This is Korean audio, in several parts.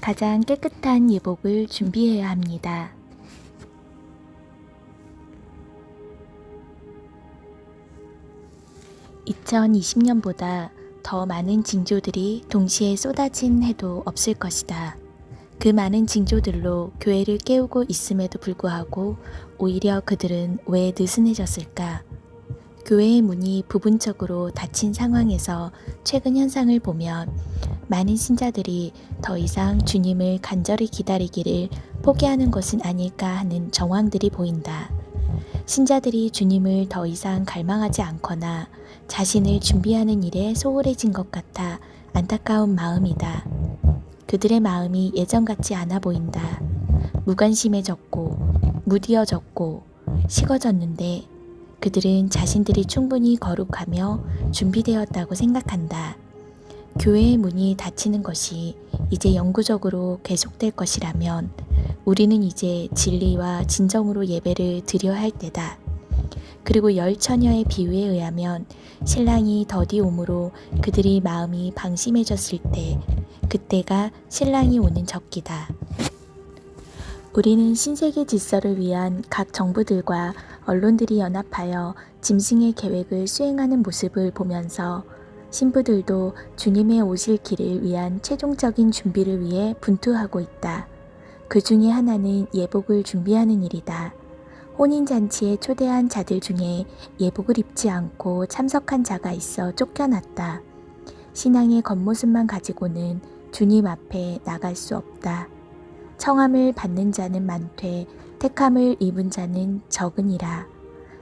가장 깨끗한 예복을 준비해야 합니다. (2020년보다) 더 많은 징조들이 동시에 쏟아진 해도 없을 것이다. 그 많은 징조들로 교회를 깨우고 있음에도 불구하고 오히려 그들은 왜 느슨해졌을까? 교회의 문이 부분적으로 닫힌 상황에서 최근 현상을 보면 많은 신자들이 더 이상 주님을 간절히 기다리기를 포기하는 것은 아닐까 하는 정황들이 보인다. 신자들이 주님을 더 이상 갈망하지 않거나 자신을 준비하는 일에 소홀해진 것 같아 안타까운 마음이다. 그들의 마음이 예전 같지 않아 보인다. 무관심해졌고 무디어졌고 식어졌는데 그들은 자신들이 충분히 거룩하며 준비되었다고 생각한다. 교회의 문이 닫히는 것이 이제 영구적으로 계속될 것이라면 우리는 이제 진리와 진정으로 예배를 드려야 할 때다. 그리고 열처녀의 비유에 의하면 신랑이 더디 오므로 그들이 마음이 방심해졌을 때 그때가 신랑이 오는 적기다. 우리는 신세계 질서를 위한 각 정부들과 언론들이 연합하여 짐승의 계획을 수행하는 모습을 보면서 신부들도 주님의 오실 길을 위한 최종적인 준비를 위해 분투하고 있다. 그 중에 하나는 예복을 준비하는 일이다. 혼인잔치에 초대한 자들 중에 예복을 입지 않고 참석한 자가 있어 쫓겨났다. 신앙의 겉모습만 가지고는 주님 앞에 나갈 수 없다. 청함을 받는 자는 많되 택함을 입은 자는 적으니라.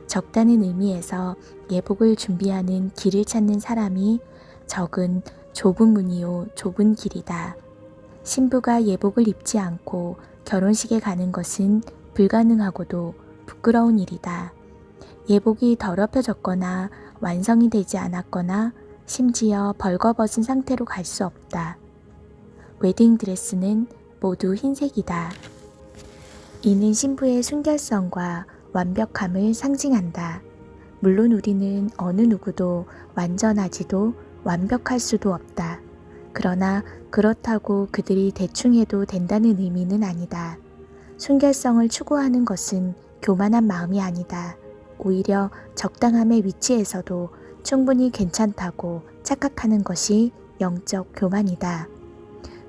적다는 의미에서 예복을 준비하는 길을 찾는 사람이 적은 좁은 문이요 좁은 길이다. 신부가 예복을 입지 않고 결혼식에 가는 것은 불가능하고도 부끄러운 일이다. 예복이 더럽혀졌거나 완성이 되지 않았거나 심지어 벌거벗은 상태로 갈 수 없다. 웨딩드레스는 모두 흰색이다. 이는 신부의 순결성과 완벽함을 상징한다. 물론 우리는 어느 누구도 완전하지도 완벽할 수도 없다. 그러나 그렇다고 그들이 대충 해도 된다는 의미는 아니다. 순결성을 추구하는 것은 교만한 마음이 아니다. 오히려 적당함의 위치에서도 충분히 괜찮다고 착각하는 것이 영적 교만이다.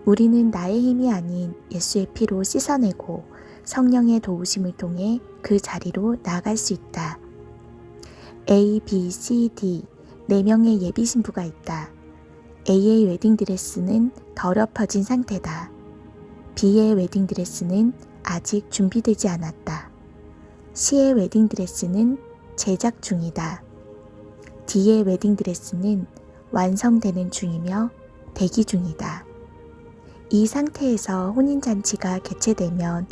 우리는 나의 힘이 아닌 예수의 피로 씻어내고 성령의 도우심을 통해 그 자리로 나아갈 수 있다. A, B, C, D 4명의 예비 신부가 있다. A의 웨딩드레스는 더럽혀진 상태다. B의 웨딩드레스는 아직 준비되지 않았다. C의 웨딩드레스는 제작 중이다. D의 웨딩드레스는 완성되는 중이며 대기 중이다. 이 상태에서 혼인잔치가 개최되면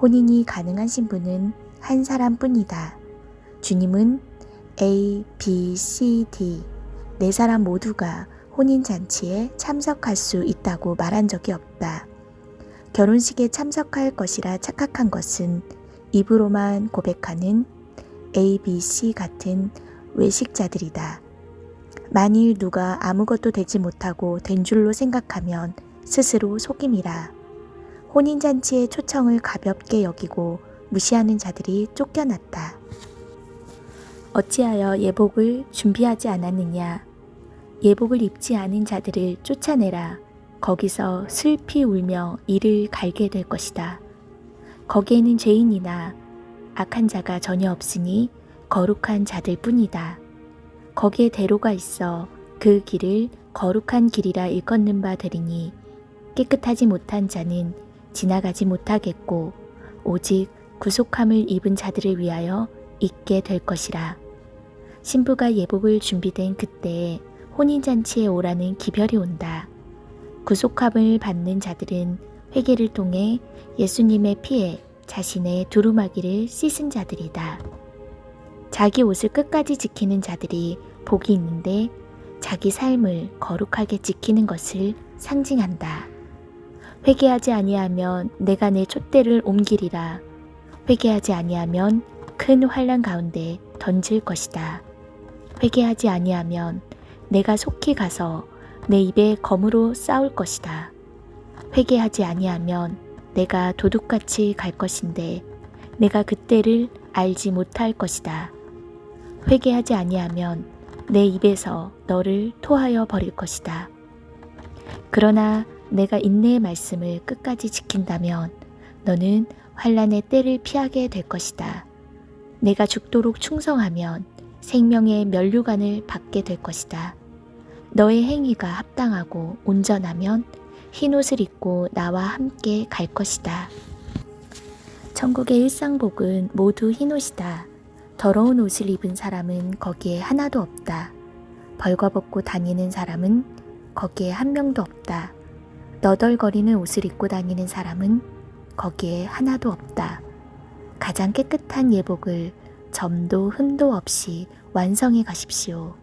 혼인이 가능한 신부는 한 사람뿐이다. 주님은 A, B, C, D 4사람 모두가 혼인잔치에 참석할 수 있다고 말한 적이 없다. 결혼식에 참석할 것이라 착각한 것은 입으로만 고백하는 A, B, C 같은 외식자들이다. 만일 누가 아무것도 되지 못하고 된 줄로 생각하면 스스로 속임이라. 혼인잔치의 초청을 가볍게 여기고 무시하는 자들이 쫓겨났다. 어찌하여 예복을 준비하지 않았느냐? 예복을 입지 않은 자들을 쫓아내라. 거기서 슬피 울며 이를 갈게 될 것이다. 거기에는 죄인이나 악한 자가 전혀 없으니 거룩한 자들 뿐이다. 거기에 대로가 있어 그 길을 거룩한 길이라 일컫는 바 되리니 깨끗하지 못한 자는 지나가지 못하겠고 오직 구속함을 입은 자들을 위하여 있게 될 것이라. 신부가 예복을 준비된 그때에 혼인잔치에 오라는 기별이 온다. 구속함을 받는 자들은 회개를 통해 예수님의 피에 자신의 두루마기를 씻은 자들이다. 자기 옷을 끝까지 지키는 자들이 복이 있는데 자기 삶을 거룩하게 지키는 것을 상징한다. 회개하지 아니하면 내가 내 촛대를 옮기리라. 회개하지 아니하면 큰 환난 가운데 던질 것이다. 회개하지 아니하면 내가 속히 가서 내 입에 검으로 싸울 것이다. 회개하지 아니하면 내가 도둑같이 갈 것인데 내가 그때를 알지 못할 것이다. 회개하지 아니하면 내 입에서 너를 토하여 버릴 것이다. 그러나 내가 인내의 말씀을 끝까지 지킨다면 너는 환난의 때를 피하게 될 것이다. 내가 죽도록 충성하면 생명의 면류관을 받게 될 것이다. 너의 행위가 합당하고 온전하면 흰옷을 입고 나와 함께 갈 것이다. 천국의 일상복은 모두 흰옷이다. 더러운 옷을 입은 사람은 거기에 하나도 없다. 벌거벗고 다니는 사람은 거기에 한 명도 없다. 너덜거리는 옷을 입고 다니는 사람은 거기에 하나도 없다. 가장 깨끗한 예복을 점도 흠도 없이 완성해 가십시오.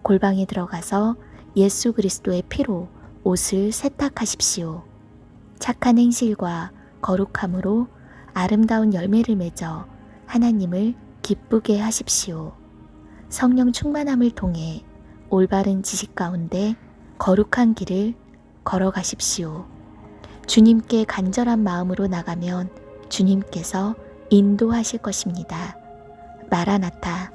골방에 들어가서 예수 그리스도의 피로 옷을 세탁하십시오. 착한 행실과 거룩함으로 아름다운 열매를 맺어 하나님을 기쁘게 하십시오. 성령 충만함을 통해 올바른 지식 가운데 거룩한 길을 걸어가십시오. 주님께 간절한 마음으로 나가면 주님께서 인도하실 것입니다. 마라나타.